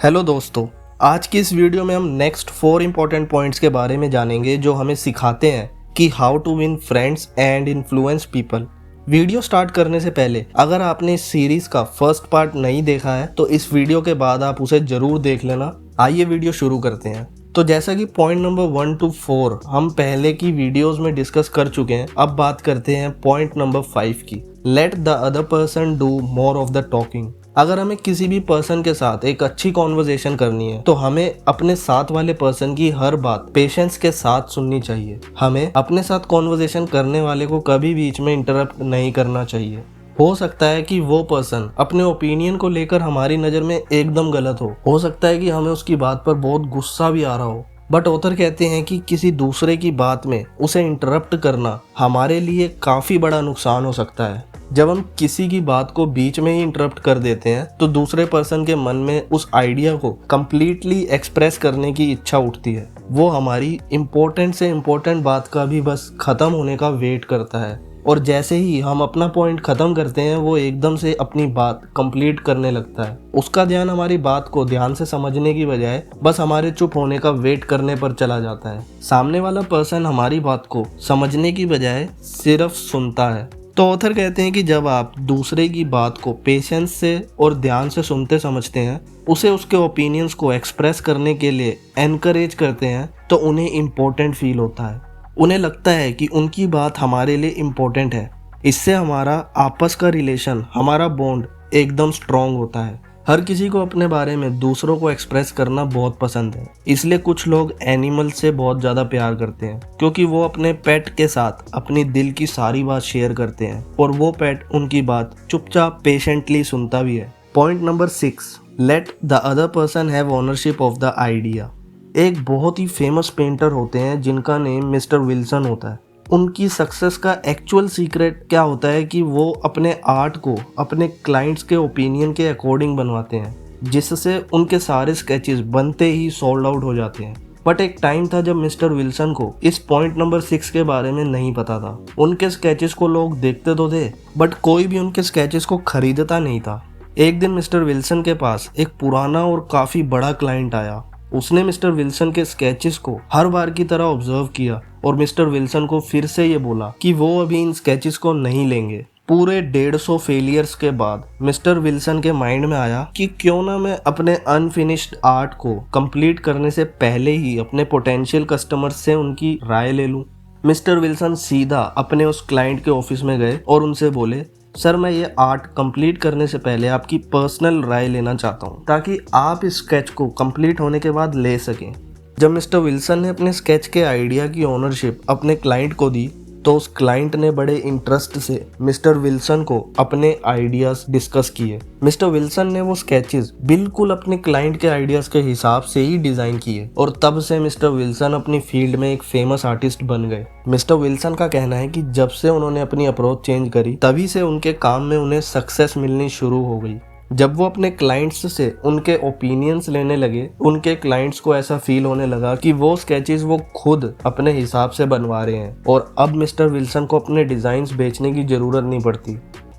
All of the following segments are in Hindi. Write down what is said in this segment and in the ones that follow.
हेलो दोस्तों, आज की इस वीडियो में हम नेक्स्ट 4 इंपॉर्टेंट पॉइंट्स के बारे में जानेंगे जो हमें सिखाते हैं कि how to win friends and influence people. Video start करने से पहले अगर आपने इस सीरीज का फर्स्ट पार्ट नहीं देखा है तो इस वीडियो के बाद आप उसे जरूर देख लेना। आइए वीडियो शुरू करते हैं। तो जैसा कि पॉइंट नंबर 1 to 4 हम पहले की वीडियोस में डिस्कस कर चुके हैं, अब बात करते हैं पॉइंट नंबर 5 की। Let the other person do more of the talking. अगर हमें किसी भी पर्सन के साथ एक अच्छी कॉन्वर्जेशन करनी है तो हमें अपने साथ वाले पर्सन की हर बात पेशेंस के साथ सुननी चाहिए। हमें अपने साथ कॉन्वर्जेशन करने वाले को कभी बीच में इंटरप्ट नहीं करना चाहिए। हो सकता है कि वो पर्सन अपने ओपिनियन को लेकर हमारी नज़र में एकदम गलत हो सकता है कि हमें उसकी बात पर बहुत गुस्सा भी आ रहा हो, बट ऑथर कहते हैं कि किसी दूसरे की बात में उसे इंटरप्ट करना हमारे लिए काफ़ी बड़ा नुकसान हो सकता है। जब हम किसी की बात को बीच में ही इंटरप्ट कर देते हैं तो दूसरे पर्सन के मन में उस आइडिया को कंप्लीटली एक्सप्रेस करने की इच्छा उठती है। वो हमारी इम्पोर्टेंट से इम्पोर्टेंट बात का भी बस ख़त्म होने का वेट करता है, और जैसे ही हम अपना पॉइंट ख़त्म करते हैं वो एकदम से अपनी बात कंप्लीट करने लगता है। उसका ध्यान हमारी बात को ध्यान से समझने की बजाय बस हमारे चुप होने का वेट करने पर चला जाता है। सामने वाला पर्सन हमारी बात को समझने की बजाय सिर्फ सुनता है। तो ऑथर कहते हैं कि जब आप दूसरे की बात को पेशेंस से और ध्यान से सुनते समझते हैं, उसे उसके ओपिनियंस को एक्सप्रेस करने के लिए एनकरेज करते हैं, तो उन्हें इम्पोर्टेंट फील होता है। उन्हें लगता है कि उनकी बात हमारे लिए इम्पोर्टेंट है। इससे हमारा आपस का रिलेशन, हमारा बॉन्ड एकदम स्ट्रॉन्ग होता है। हर किसी को अपने बारे में दूसरों को एक्सप्रेस करना बहुत पसंद है, इसलिए कुछ लोग एनिमल से बहुत ज़्यादा प्यार करते हैं क्योंकि वो अपने पेट के साथ अपनी दिल की सारी बात शेयर करते हैं और वो पेट उनकी बात चुपचाप पेशेंटली सुनता भी है। Point number 6, let the other person have ownership of the idea. एक बहुत ही फेमस पेंटर होते हैं जिनका नेम मिस्टर विल्सन होता है। उनकी सक्सेस का एक्चुअल सीक्रेट क्या होता है कि वो अपने आर्ट को अपने क्लाइंट्स के ओपिनियन के अकॉर्डिंग बनवाते हैं, जिससे उनके सारे स्केचेस बनते ही सोल्ड आउट हो जाते हैं। बट एक टाइम था जब मिस्टर विल्सन को इस पॉइंट नंबर 6 के बारे में नहीं पता था। उनके स्केचेस को लोग देखते तो थे बट कोई भी उनके स्केचेस को खरीदता नहीं था। एक दिन मिस्टर विल्सन के पास एक पुराना और काफ़ी बड़ा क्लाइंट आया। उसने मिस्टर विल्सन के स्केचेस को हर बार की तरह ऑब्जर्व किया और मिस्टर विल्सन को फिर से ये बोला कि वो अभी इन स्केचेस को नहीं लेंगे। पूरे 150 फेलियर्स के बाद मिस्टर विल्सन के माइंड में आया कि क्यों ना मैं अपने अनफिनिश्ड आर्ट को कंप्लीट करने से पहले ही अपने पोटेंशियल कस्टमर्स से उनकी राय ले लूं। मिस्टर विल्सन सीधा अपने उस क्लाइंट के ऑफिस में गए और उनसे बोले, सर मैं ये आर्ट कंप्लीट करने से पहले आपकी पर्सनल राय लेना चाहता हूँ ताकि आप इस स्केच को कंप्लीट होने के बाद ले सकें। जब मिस्टर विल्सन ने अपने स्केच के आइडिया की ओनरशिप अपने क्लाइंट को दी तो उस क्लाइंट ने बड़े इंटरेस्ट से मिस्टर विल्सन को अपने आइडियाज डिस्कस किए। मिस्टर विल्सन ने वो स्केचेस बिल्कुल अपने क्लाइंट के आइडियाज के हिसाब से ही डिजाइन किए और तब से मिस्टर विल्सन अपनी फील्ड में एक फेमस आर्टिस्ट बन गए। मिस्टर विल्सन का कहना है कि जब से उन्होंने अपनी अप्रोच चेंज करी तभी से उनके काम में उन्हें सक्सेस मिलनी शुरू हो गई। जब वो अपने क्लाइंट्स से उनके ओपिनियंस लेने लगे, उनके क्लाइंट्स को ऐसा फील होने लगा कि वो स्केचेस वो खुद अपने हिसाब से बनवा रहे हैं और अब मिस्टर विल्सन को अपने डिज़ाइंस बेचने की ज़रूरत नहीं पड़ती।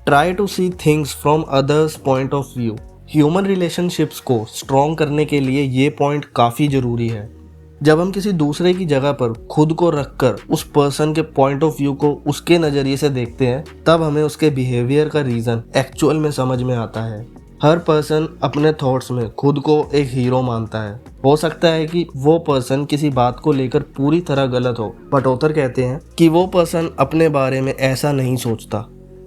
Try to see things from others point of view. Human relationships को स्ट्रॉन्ग करने के लिए ये पॉइंट काफ़ी ज़रूरी है। जब हम किसी दूसरे की जगह पर खुद को रखकर उस पर्सन के पॉइंट ऑफ व्यू को उसके नज़रिए से देखते हैं तब हमें उसके बिहेवियर का रीज़न एक्चुअल में समझ में आता है। हर पर्सन अपने थॉट्स में खुद को एक हीरो मानता है। हो सकता है कि वो पर्सन किसी बात को लेकर पूरी तरह गलत हो, बट ऑथर कहते हैं कि वो पर्सन अपने बारे में ऐसा नहीं सोचता।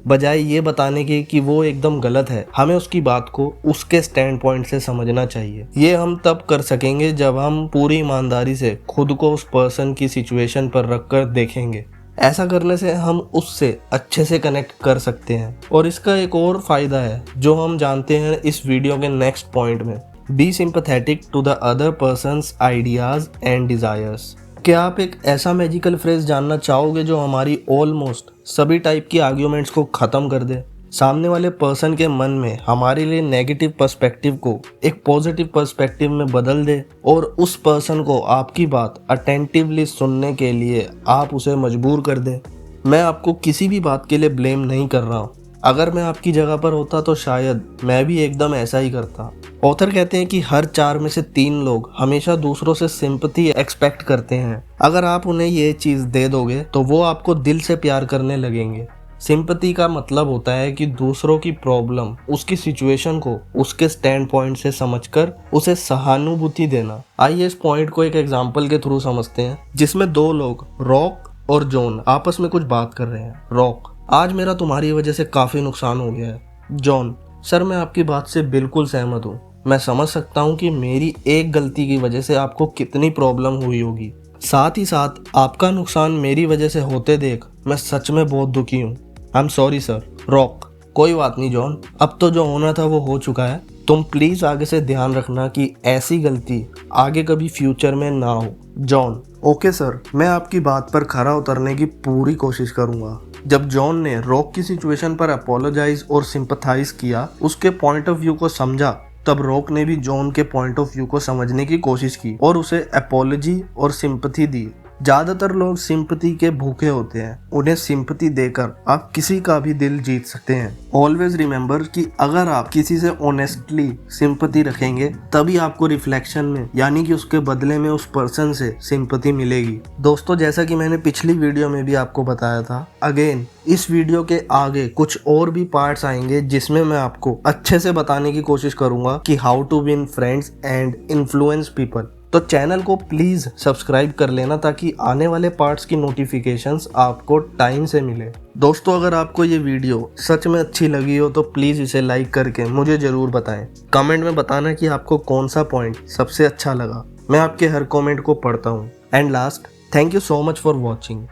बजाय ये बताने के कि वो एकदम गलत है, हमें उसकी बात को उसके स्टैंड पॉइंट से समझना चाहिए। ये हम तब कर सकेंगे जब हम पूरी ईमानदारी से खुद को उस पर्सन की सिचुएशन पर रखकर देखेंगे। ऐसा करने से हम उससे अच्छे से कनेक्ट कर सकते हैं। और इसका एक और फायदा है जो हम जानते हैं इस वीडियो के नेक्स्ट पॉइंट में। Be sympathetic to the other person's ideas and desires. क्या आप एक ऐसा मैजिकल फ्रेज जानना चाहोगे जो हमारी ऑलमोस्ट सभी टाइप की आर्ग्यूमेंट्स को ख़त्म कर दे? सामने वाले पर्सन के मन में हमारे लिए नेगेटिव पर्सपेक्टिव को एक पॉजिटिव पर्सपेक्टिव में बदल दे और उस पर्सन को आपकी बात अटेंटिवली सुनने के लिए आप उसे मजबूर कर दें। मैं आपको किसी भी बात के लिए ब्लेम नहीं कर रहा हूँ, अगर मैं आपकी जगह पर होता तो शायद मैं भी एकदम ऐसा ही करता। ऑथर कहते हैं कि हर 4 में से 3 लोग हमेशा दूसरों से सिंपैथी एक्सपेक्ट करते हैं। अगर आप उन्हें ये चीज़ दे दोगे तो वो आपको दिल से प्यार करने लगेंगे। सिंपैथी का मतलब होता है कि दूसरों की प्रॉब्लम, उसकी सिचुएशन को उसके स्टैंड पॉइंट से समझकर उसे सहानुभूति देना। आइए इस पॉइंट को एक एग्जांपल के थ्रू समझते हैं, जिसमें 2 लोग रॉक और जॉन आपस में कुछ बात कर रहे हैं। रॉक: आज मेरा तुम्हारी वजह से काफी नुकसान हो गया है। जॉन: सर मैं आपकी बात से बिल्कुल सहमत हूँ। मैं समझ सकता हूँ कि मेरी एक गलती की वजह से आपको कितनी प्रॉब्लम हुई होगी। साथ ही साथ आपका नुकसान मेरी वजह से होते देख मैं सच में बहुत दुखी हूँ। I am sorry sir. Rock: कोई बात नहीं जॉन, अब तो जो होना था वो हो चुका है। तुम प्लीज आगे से ध्यान रखना कि ऐसी गलती आगे कभी फ्यूचर में ना हो। जॉन: ओके सर, मैं आपकी बात पर खरा उतरने की पूरी कोशिश करूंगा। जब जॉन ने रॉक की सिचुएशन पर अपोलोजाइज और सिंपथाइज किया, उसके पॉइंट ऑफ व्यू को समझा, तब रॉक ने भी जॉन के पॉइंट ऑफ व्यू को समझने की कोशिश की और उसे अपोलॉजी और सिंपथी दी। ज्यादातर लोग सिंपथी के भूखे होते हैं। उन्हें सिंपथी देकर आप किसी का भी दिल जीत सकते हैं। ऑलवेज रिमेंबर कि अगर आप किसी से ऑनेस्टली सिंपथी रखेंगे तभी आपको रिफ्लेक्शन में, यानी कि उसके बदले में, उस पर्सन से सिंपथी मिलेगी। दोस्तों, जैसा कि मैंने पिछली वीडियो में भी आपको बताया था, अगेन इस वीडियो के आगे कुछ और भी पार्ट्स आएंगे जिसमें मैं आपको अच्छे से बताने की कोशिश करूंगा कि how to win friends and influence people. तो चैनल को प्लीज सब्सक्राइब कर लेना ताकि आने वाले पार्ट्स की नोटिफिकेशंस आपको टाइम से मिले। दोस्तों, अगर आपको ये वीडियो सच में अच्छी लगी हो तो प्लीज इसे लाइक करके मुझे जरूर बताएं। कमेंट में बताना कि आपको कौन सा पॉइंट सबसे अच्छा लगा। मैं आपके हर कमेंट को पढ़ता हूँ। And last, thank you so much for watching.